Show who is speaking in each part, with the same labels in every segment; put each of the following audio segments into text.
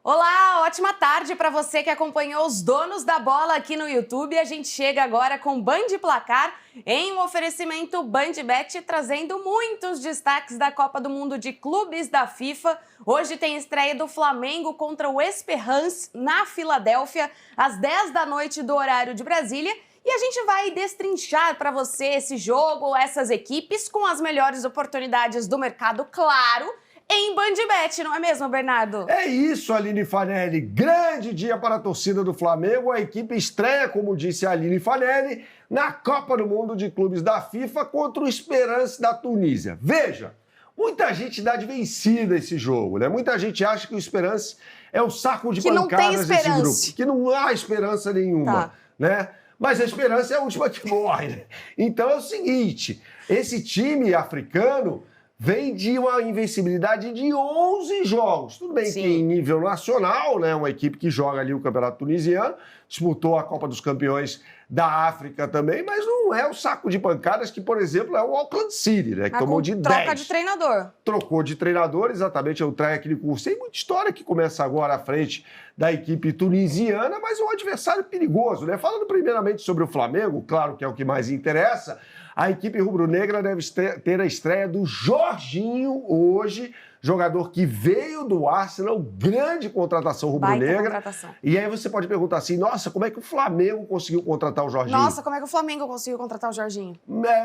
Speaker 1: Olá, ótima tarde para você que acompanhou os donos da bola aqui no YouTube. A gente chega agora com Band Placar em um oferecimento BandBet, trazendo muitos destaques da Copa do Mundo de Clubes da FIFA. Hoje tem estreia do Flamengo contra o Esperance na Filadélfia, às 10 da noite do horário de Brasília. E a gente vai destrinchar para você esse jogo, essas equipes, com as melhores oportunidades do mercado, claro, em BandBet, não é mesmo, Bernardo?
Speaker 2: É isso, Aline Fanelli. Grande dia para a torcida do Flamengo. A equipe estreia, como disse a Aline Fanelli, na Copa do Mundo de Clubes da FIFA contra o Esperance da Tunísia. Veja, muita gente dá de vencida esse jogo, né? Muita gente acha que o Esperance é o saco de pancadas desse grupo. Que não há esperança nenhuma, né? Mas a esperança é a última que morre, né? Então é o seguinte, esse time africano vem de uma invencibilidade de 11 jogos. Tudo bem que em nível nacional, né, uma equipe que joga ali o Campeonato Tunisiano, disputou a Copa dos Campeões da África também, mas não é o saco de pancadas que, por exemplo, é o Auckland City, né, que tomou de 10.
Speaker 1: Troca de treinador.
Speaker 2: Trocou de treinador, exatamente, é o técnico. Tem muita história que começa agora à frente da equipe tunisiana, mas é um adversário perigoso, né? Falando primeiramente sobre o Flamengo, claro que é o que mais interessa, a equipe rubro-negra deve ter a estreia do Jorginho hoje, jogador que veio do Arsenal, grande contratação rubro-negra. E aí você pode perguntar assim, nossa, como é que o Flamengo conseguiu contratar o Jorginho?
Speaker 1: Nossa, como é que o Flamengo conseguiu contratar o Jorginho?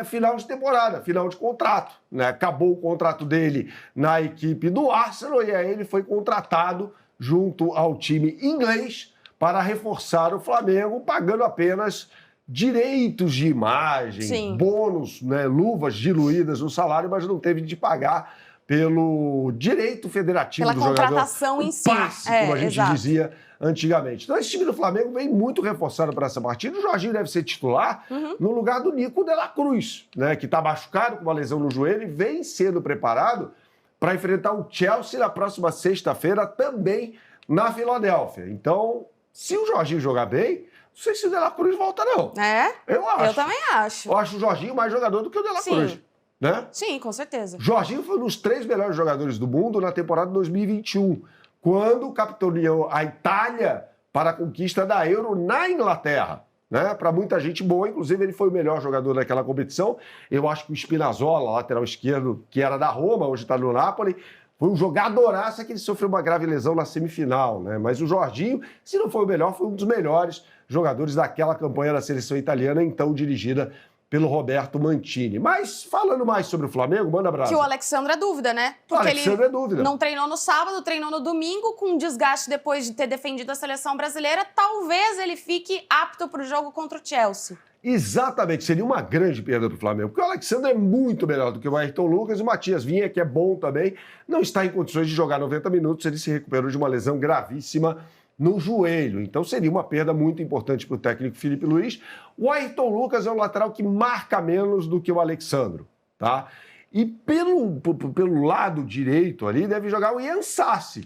Speaker 2: Final de temporada, final de contrato, né? Acabou o contrato dele na equipe do Arsenal e aí ele foi contratado junto ao time inglês para reforçar o Flamengo, pagando apenas direitos de imagem, bônus, né, luvas diluídas no salário, mas não teve de pagar pelo direito federativo do jogador. Pela
Speaker 1: contratação em si.
Speaker 2: Passe, como a gente dizia antigamente. Então esse time do Flamengo vem muito reforçado para essa partida. O Jorginho deve ser titular no lugar do Nico de la Cruz, né, que está machucado com uma lesão no joelho e vem sendo preparado para enfrentar o Chelsea na próxima sexta-feira, também na Filadélfia. Então, se o Jorginho jogar bem, não sei se o De La Cruz volta, não.
Speaker 1: É?
Speaker 2: Eu acho.
Speaker 1: Eu também acho.
Speaker 2: Eu acho o Jorginho mais jogador do que o De La Cruz. Né?
Speaker 1: Sim, com certeza.
Speaker 2: Jorginho foi um dos 3 melhores jogadores do mundo na temporada 2021, quando capitaneou a Itália para a conquista da Euro na Inglaterra. Né? Para muita gente boa, inclusive ele foi o melhor jogador daquela competição. Eu acho que o Spinazzola, lateral esquerdo, que era da Roma, hoje está no Napoli, foi um jogadoraço que ele sofreu uma grave lesão na semifinal, né? Mas o Jorginho, se não foi o melhor, foi um dos melhores jogadores daquela campanha da seleção italiana, então dirigida pelo Roberto Mantini. Mas, falando mais sobre o Flamengo, manda abraço.
Speaker 1: Que o Alexandre é dúvida, né?
Speaker 2: Porque o Alexandre é dúvida.
Speaker 1: Não treinou no sábado, treinou no domingo, com desgaste depois de ter defendido a seleção brasileira. Talvez ele fique apto para o jogo contra o Chelsea.
Speaker 2: Exatamente, seria uma grande perda para o Flamengo, porque o Alexandre é muito melhor do que o Ayrton Lucas e o Matias Vinha, que é bom também, não está em condições de jogar 90 minutos, ele se recuperou de uma lesão gravíssima no joelho, então seria uma perda muito importante para o técnico Felipe Luiz. O Ayrton Lucas é um lateral que marca menos do que o Alexandre, tá? E pelo lado direito ali deve jogar o Ian Sassi,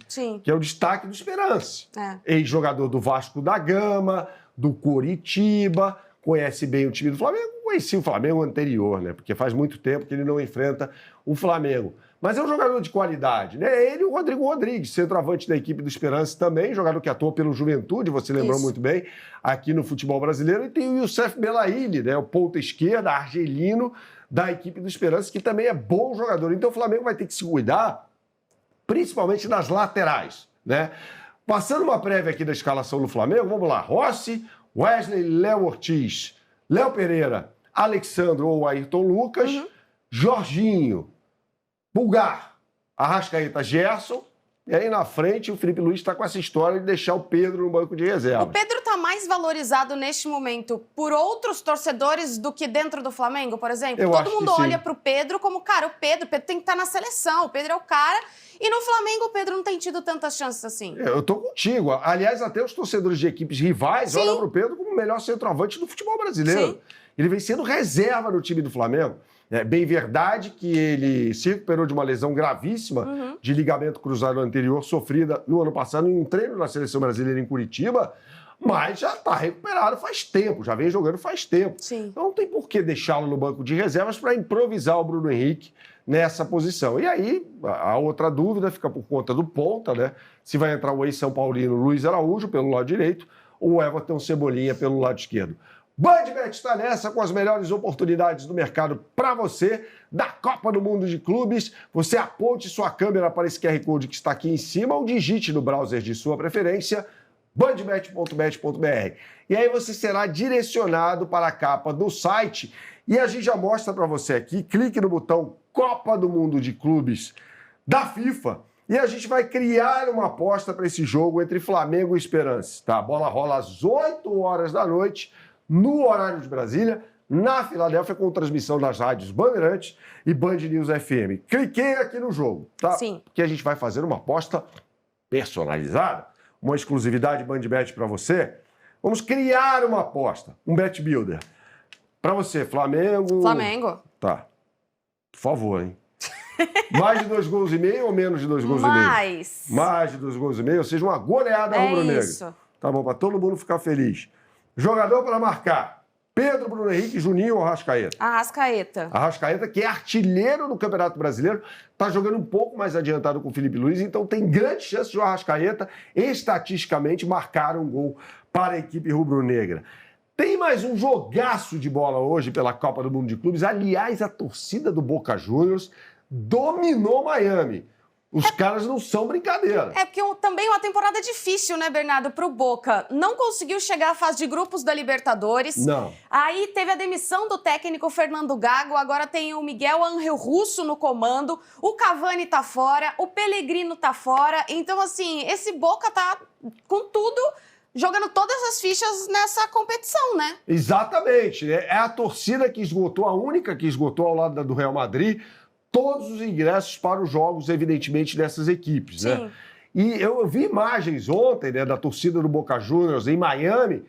Speaker 2: que é o destaque do Esperance, ex-jogador do Vasco da Gama, do Coritiba, conhece bem o time do Flamengo, conhecia o Flamengo anterior, né? Porque faz muito tempo que ele não enfrenta o Flamengo. Mas é um jogador de qualidade, né? Ele e o Rodrigo Rodrigues, centroavante da equipe do Esperance também, jogador que atua pelo Juventude, você lembrou muito bem, aqui no futebol brasileiro. E tem o Youssef Belaïli, né? O ponta esquerda, argelino, da equipe do Esperance, que também é bom jogador. Então o Flamengo vai ter que se cuidar, principalmente nas laterais, né? Passando uma prévia aqui da escalação do Flamengo, vamos lá. Rossi, Wesley, Léo Ortiz, Léo Pereira, Alexandre ou Ayrton Lucas, Jorginho, Pulgar, Arrascaeta, Gerson, e aí na frente o Felipe Luiz está com essa história de deixar o Pedro no banco de reserva.
Speaker 1: O Pedro está mais valorizado neste momento por outros torcedores do que dentro do Flamengo, por exemplo? Todo mundo olha para o Pedro como, cara, o Pedro tem que estar na seleção, o Pedro é o cara. E no Flamengo o Pedro não tem tido tantas chances assim.
Speaker 2: Eu tô contigo. Aliás, até os torcedores de equipes rivais olham para o Pedro como o melhor centroavante do futebol brasileiro. Ele vem sendo reserva no time do Flamengo. É bem verdade que ele se recuperou de uma lesão gravíssima de ligamento cruzado anterior, sofrida no ano passado em um treino na seleção brasileira em Curitiba, mas já está recuperado faz tempo, já vem jogando faz tempo. Então não tem por que deixá-lo no banco de reservas para improvisar o Bruno Henrique nessa posição. E aí, a outra dúvida fica por conta do ponta, né? Se vai entrar o ex-São Paulino Luiz Araújo pelo lado direito ou o Everton Cebolinha pelo lado esquerdo. BandBet está nessa com as melhores oportunidades do mercado para você, da Copa do Mundo de Clubes. Você aponte sua câmera para esse QR Code que está aqui em cima ou digite no browser de sua preferência, bandbet.bet.br. E aí você será direcionado para a capa do site e a gente já mostra para você aqui, clique no botão Copa do Mundo de Clubes da FIFA e a gente vai criar uma aposta para esse jogo entre Flamengo e Esperance. Tá? A bola rola às 8 horas da noite, no horário de Brasília, na Filadélfia, com transmissão das rádios Bandeirantes e Band News FM. Cliquei aqui no jogo, tá?
Speaker 1: Sim.
Speaker 2: Porque a gente vai fazer uma aposta personalizada, uma exclusividade BandBet para você. Vamos criar uma aposta, um bet builder. Para você, Flamengo...
Speaker 1: Flamengo.
Speaker 2: Tá. Por favor, hein? Mais de 2,5 gols ou menos de 2,5 gols? Mais de 2,5 gols, ou seja, uma goleada rubro-negra.
Speaker 1: Isso.
Speaker 2: Tá bom, para todo mundo ficar feliz. Jogador para marcar: Pedro, Bruno Henrique, Juninho ou Arrascaeta?
Speaker 1: Arrascaeta.
Speaker 2: Arrascaeta, que é artilheiro no Campeonato Brasileiro, está jogando um pouco mais adiantado com o Felipe Luiz, então tem grande chance de o Arrascaeta, estatisticamente, marcar um gol para a equipe rubro-negra. Tem mais um jogaço de bola hoje pela Copa do Mundo de Clubes. Aliás, a torcida do Boca Juniors dominou Miami. Os caras não são brincadeira.
Speaker 1: É porque também uma temporada difícil, né, Bernardo, pro Boca. Não conseguiu chegar à fase de grupos da Libertadores.
Speaker 2: Não.
Speaker 1: Aí teve a demissão do técnico Fernando Gago, agora tem o Miguel Ángel Russo no comando, o Cavani tá fora, o Pellegrino tá fora. Então, assim, esse Boca tá com tudo, jogando todas as fichas nessa competição, né?
Speaker 2: Exatamente. É a torcida que esgotou, a única que esgotou ao lado do Real Madrid, todos os ingressos para os jogos, evidentemente, dessas equipes,
Speaker 1: Sim.
Speaker 2: né? E eu vi imagens ontem, né, da torcida do Boca Juniors em Miami,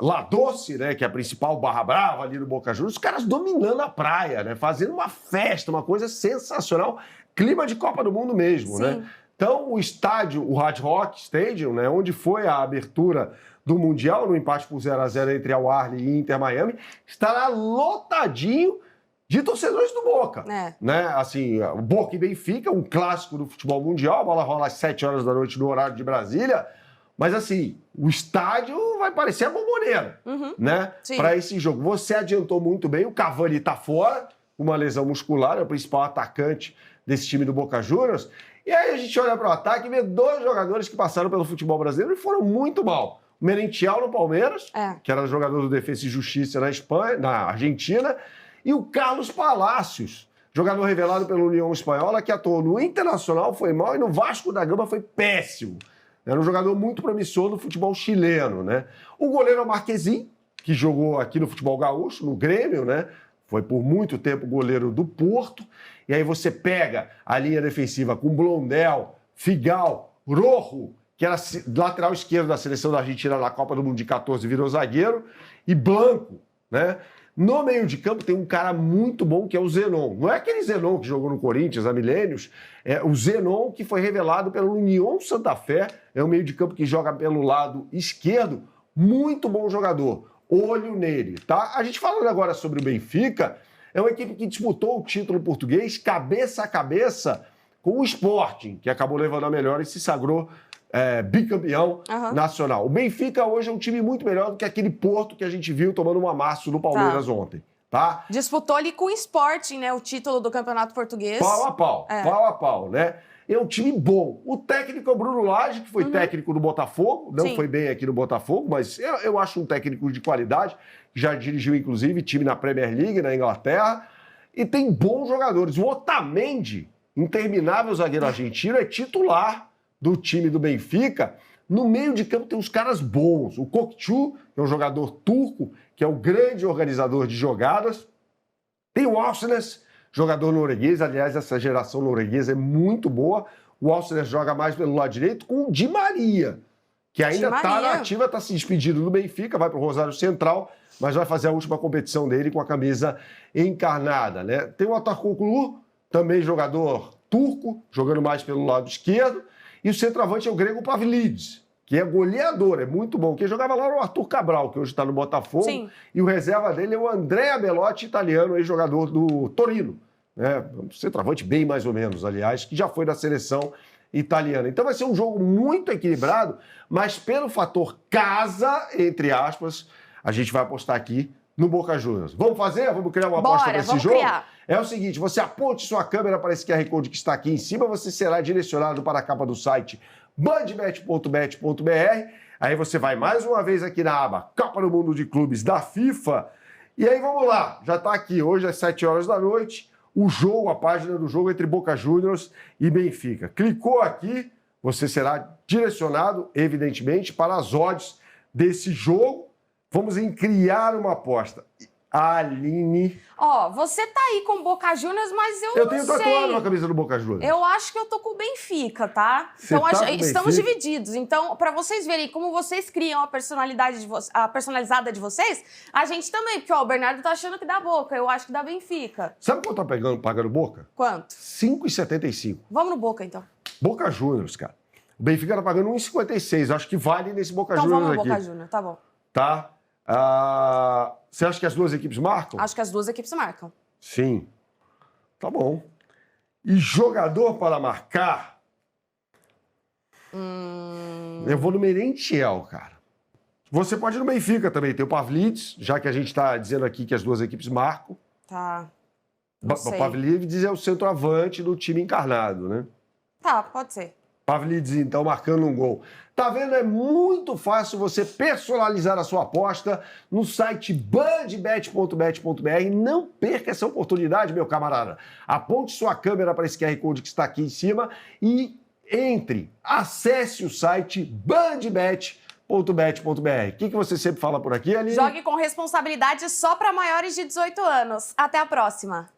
Speaker 2: La Doce, né, que é a principal barra brava ali do Boca Juniors, os caras dominando a praia, né, fazendo uma festa, uma coisa sensacional, clima de Copa do Mundo mesmo,
Speaker 1: Sim.
Speaker 2: né? Então, o estádio, o Hard Rock Stadium, né, onde foi a abertura do Mundial, no empate por 0-0 entre Al Ahly e Inter Miami, estará lotadinho de torcedores do Boca. Né? Assim, o Boca e Benfica, um clássico do futebol mundial, a bola rola às 7 horas da noite no horário de Brasília, mas assim, o estádio vai parecer a Bombonera, né? Para esse jogo. Você adiantou muito bem, o Cavani tá fora, uma lesão muscular, é o principal atacante desse time do Boca Juniors, e aí a gente olha para o ataque e vê dois jogadores que passaram pelo futebol brasileiro e foram muito mal. O Merentiel no Palmeiras, que era jogador do Defensa e Justiça na Espanha, na Argentina, e o Carlos Palacios, jogador revelado pela União Espanhola, que atuou no Internacional, foi mal, e no Vasco da Gama foi péssimo. Era um jogador muito promissor no futebol chileno, né? O goleiro Marquezin, que jogou aqui no futebol gaúcho, no Grêmio, né? Foi por muito tempo goleiro do Porto. E aí você pega a linha defensiva com Blondel, Figal, Rojo, que era lateral esquerdo da seleção da Argentina na Copa do Mundo de 14, virou zagueiro, e Blanco, né? No meio de campo tem um cara muito bom que é o Zenon. Não é aquele Zenon que jogou no Corinthians há milênios, é o Zenon que foi revelado pelo União Santa Fé, é um meio de campo que joga pelo lado esquerdo, muito bom jogador. Olho nele, tá? A gente falando agora sobre o Benfica, é uma equipe que disputou o título português cabeça a cabeça com o Sporting, que acabou levando a melhor e se sagrou bicampeão nacional. O Benfica hoje é um time muito melhor do que aquele Porto que a gente viu tomando um amasso do Palmeiras ontem, tá?
Speaker 1: Disputou ali com o Sporting, né, o título do Campeonato Português.
Speaker 2: Pau a pau, né? É um time bom. O técnico é o Bruno Lage, que foi técnico do Botafogo, não foi bem aqui no Botafogo, mas eu acho um técnico de qualidade, já dirigiu, inclusive, time na Premier League, na Inglaterra, e tem bons jogadores. O Otamendi, interminável zagueiro argentino, é titular do time do Benfica. No meio de campo tem uns caras bons. O Kokçu, que é um jogador turco, que é o grande organizador de jogadas. Tem o Alcenes, jogador norueguês. Aliás, essa geração norueguesa é muito boa. O Alcenes joga mais pelo lado direito com o Di Maria, que ainda está na ativa, está se despedindo do Benfica, vai para o Rosário Central, mas vai fazer a última competição dele com a camisa encarnada, né? Tem o Atakoglu, também jogador turco, jogando mais pelo lado esquerdo. E o centroavante é o grego Pavlidis, que é goleador, é muito bom. Quem jogava lá era o Arthur Cabral, que hoje está no Botafogo. E o reserva dele é o Andrea Belotti, italiano, ex-jogador do Torino, né? Um centroavante bem mais ou menos, aliás, que já foi da seleção italiana. Então vai ser um jogo muito equilibrado, mas pelo fator casa, entre aspas, a gente vai apostar aqui no Boca Juniors. Vamos fazer? Vamos criar uma aposta para esse jogo?
Speaker 1: Criar.
Speaker 2: É o seguinte, você aponte sua câmera para esse QR Code que está aqui em cima, você será direcionado para a capa do site bandbet.bet.br. Aí você vai mais uma vez aqui na aba Copa do Mundo de Clubes da FIFA. E aí vamos lá, já está aqui hoje às 7 horas da noite, o jogo, a página do jogo entre Boca Juniors e Benfica. Clicou aqui, você será direcionado, evidentemente, para as odds desse jogo. Vamos em criar uma aposta. Aline.
Speaker 1: Ó, você tá aí com o Boca Juniors, mas eu não
Speaker 2: tenho
Speaker 1: sei.
Speaker 2: tatuado na camisa do Boca Juniors.
Speaker 1: Eu acho que eu tô com o Benfica, tá?
Speaker 2: Você
Speaker 1: Então
Speaker 2: tá com o
Speaker 1: estamos
Speaker 2: Benfica?
Speaker 1: divididos. Então, pra vocês verem como vocês criam a a personalizada de vocês, a gente também, porque ó, o Bernardo tá achando que dá Boca, eu acho que dá Benfica.
Speaker 2: Sabe quanto tá pagando Boca?
Speaker 1: Quanto?
Speaker 2: 5,75.
Speaker 1: Vamos no Boca, então.
Speaker 2: Boca Juniors, cara. O Benfica tá pagando 1,56. Acho que vale nesse Boca
Speaker 1: Então
Speaker 2: Juniors
Speaker 1: vamos no
Speaker 2: aqui.
Speaker 1: Boca Juniors, tá bom.
Speaker 2: Tá? Você acha que as duas equipes marcam?
Speaker 1: Acho que as duas equipes marcam.
Speaker 2: Sim. Tá bom. E jogador para marcar? Eu vou no Merentiel, cara. Você pode ir no Benfica também. Tem o Pavlidis, já que a gente está dizendo aqui que as duas equipes marcam.
Speaker 1: Tá. Não sei.
Speaker 2: O Pavlidis é o centroavante do time encarnado, né?
Speaker 1: Tá, pode ser.
Speaker 2: Pavlidis, então, marcando um gol. Tá vendo? É muito fácil você personalizar a sua aposta no site bandbet.bet.br. Não perca essa oportunidade, meu camarada. Aponte sua câmera para esse QR Code que está aqui em cima e acesse o site bandbet.bet.br. O que você sempre fala por aqui, Aline?
Speaker 1: Jogue com responsabilidade só para maiores de 18 anos. Até a próxima.